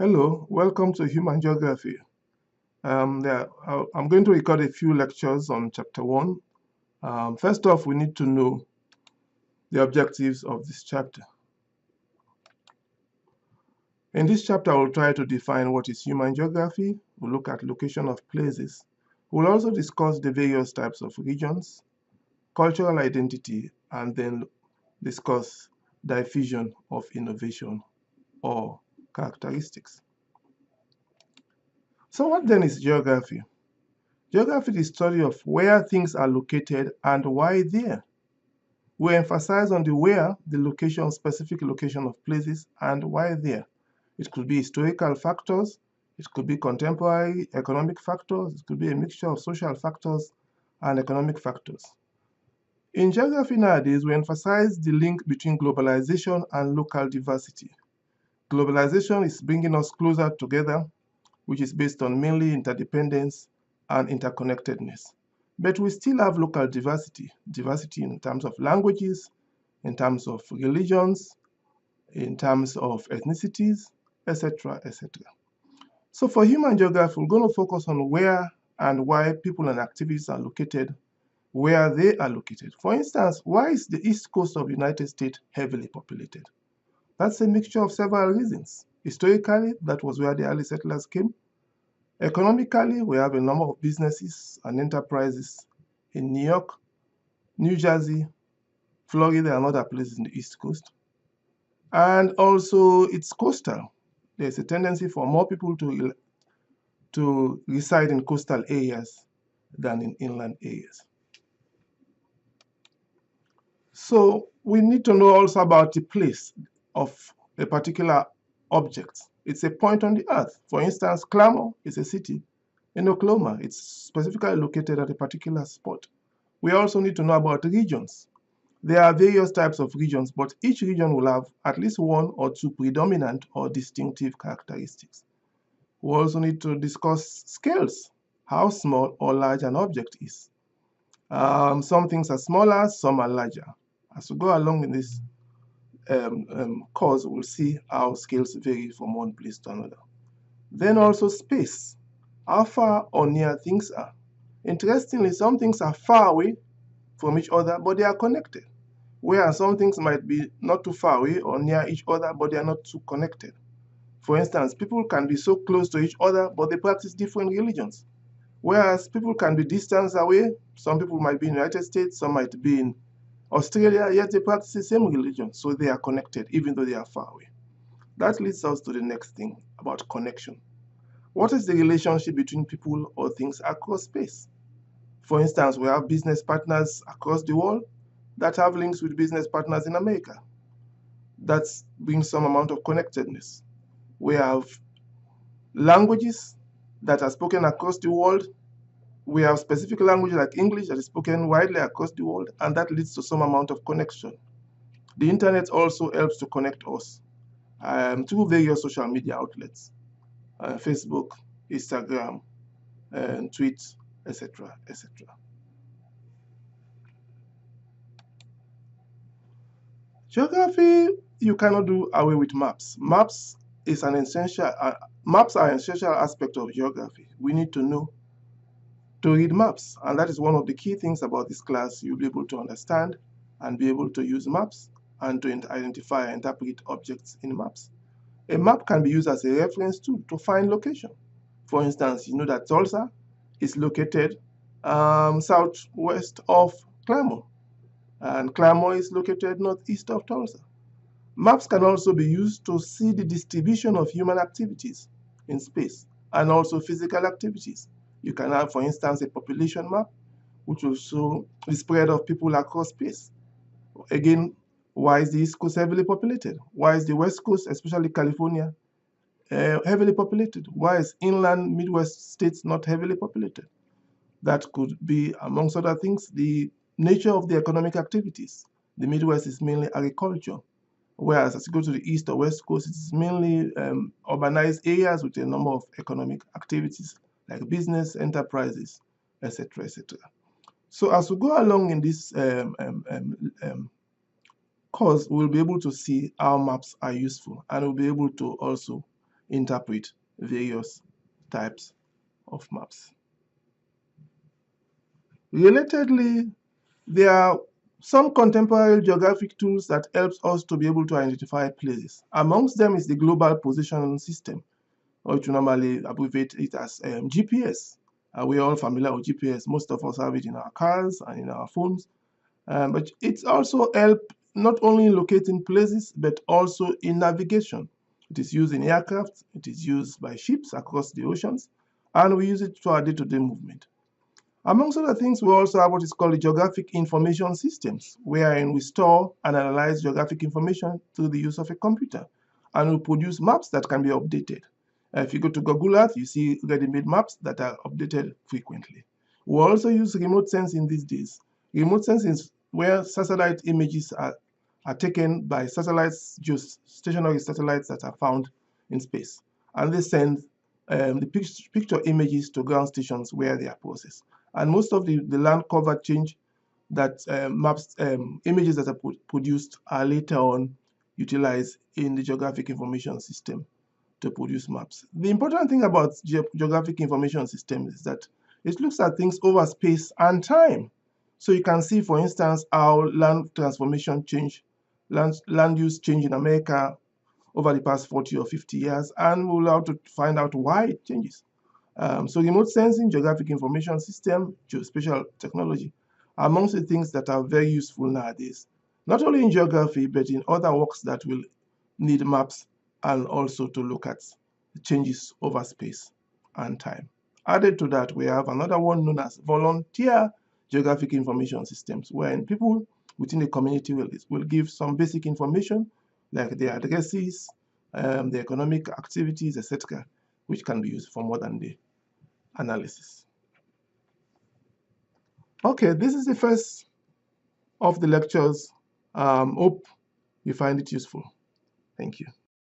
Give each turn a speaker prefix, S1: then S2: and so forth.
S1: Hello, welcome to Human Geography. I'm going to record a few lectures on Chapter 1. First off, we need to know the objectives of this chapter. In this chapter, I will try to define what is human geography. We'll look at location of places. We'll also discuss the various types of regions, cultural identity, and then discuss diffusion of innovation or characteristics. So what then is geography? Geography is the study of where things are located and why there. We emphasize on the where, the location, specific location of places, and why there. It could be historical factors, it could be contemporary economic factors, it could be a mixture of social factors and economic factors. In geography nowadays, we emphasize the link between globalization and local diversity. Globalization is bringing us closer together, which is based on mainly interdependence and interconnectedness. But we still have local diversity in terms of languages, in terms of religions, in terms of ethnicities, etc., etc. So for human geography, we're going to focus on where and why people and activities are located, where they are located. For instance, why is the east coast of the United States heavily populated? That's a mixture of several reasons. Historically, that was where the early settlers came. Economically, we have a number of businesses and enterprises in New York, New Jersey, Florida, and other places in the East Coast. And also, it's coastal. There's a tendency for more people to reside in coastal areas than in inland areas. So we need to know also about the place of a particular object. It's a point on the earth. For instance, Claremore is a city in Oklahoma. It's specifically located at a particular spot. We also need to know about regions. There are various types of regions, but each region will have at least one or two predominant or distinctive characteristics. We also need to discuss scales, how small or large an object is. Some things are smaller, some are larger. As we go along in this course, we'll see how scales vary from one place to another. Then also space, how far or near things are. Interestingly, some things are far away from each other, but they are connected, whereas some things might be not too far away or near each other, but they are not too connected. For instance, people can be so close to each other, but they practice different religions. Whereas people can be distance away, some people might be in the United States, some might be in Australia, yet they practice the same religion, so they are connected, even though they are far away. That leads us to the next thing about connection. What is the relationship between people or things across space? For instance, we have business partners across the world that have links with business partners in America. That brings some amount of connectedness. We have languages that are spoken across the world. We have specific language like English that is spoken widely across the world, and that leads to some amount of connection. The internet also helps to connect us through various social media outlets, Facebook, Instagram, and tweets, etc., etc. Geography, you cannot do away with maps. Maps are an essential aspect of geography. We need to know to read maps, and that is one of the key things about this class. You'll be able to understand and be able to use maps and to identify and interpret objects in maps. A map can be used as a reference tool to find location. For instance, you know that Tulsa is located southwest of Claremore, and Claremore is located northeast of Tulsa. Maps can also be used to see the distribution of human activities in space and also physical activities. You can have, for instance, a population map, which will show the spread of people across space. Again, why is the East Coast heavily populated? Why is the West Coast, especially California, heavily populated? Why is inland Midwest states not heavily populated? That could be, amongst other things, the nature of the economic activities. The Midwest is mainly agriculture, whereas as you go to the East or West Coast, it's mainly urbanized areas with a number of economic activities like business, enterprises, etc., etc. So as we go along in this course, we'll be able to see how maps are useful, and we'll be able to also interpret various types of maps. Relatedly, there are some contemporary geographic tools that helps us to be able to identify places. Amongst them is the Global Positioning System, or which we normally abbreviate it as GPS. We're all familiar with GPS. Most of us have it in our cars and in our phones. But it's also help not only in locating places, but also in navigation. It is used in aircraft, it is used by ships across the oceans, and we use it for our day-to-day movement. Amongst other things, we also have what is called the geographic information systems, wherein we store and analyze geographic information through the use of a computer, and we produce maps that can be updated. If you go to Google Earth, you see ready-made maps that are updated frequently. We also use remote sensing these days. Remote sensing is where satellite images are taken by satellites, just stationary satellites that are found in space, and they send the picture images to ground stations where they are processed. And most of the land cover change that images that are produced are later on utilized in the geographic information system to produce maps. The important thing about geographic information systems is that it looks at things over space and time. So you can see, for instance, how land transformation change, land use change in America over the past 40 or 50 years, and we'll have to find out why it changes. So remote sensing, geographic information system, geospatial technology are amongst the things that are very useful nowadays, not only in geography, but in other works that will need maps and also to look at changes over space and time. Added to that, we have another one known as volunteer geographic information systems, wherein people within the community will give some basic information like their addresses, the economic activities, etc., which can be used for modern day analysis. Okay, this is the first of the lectures. Hope you find it useful. Thank you.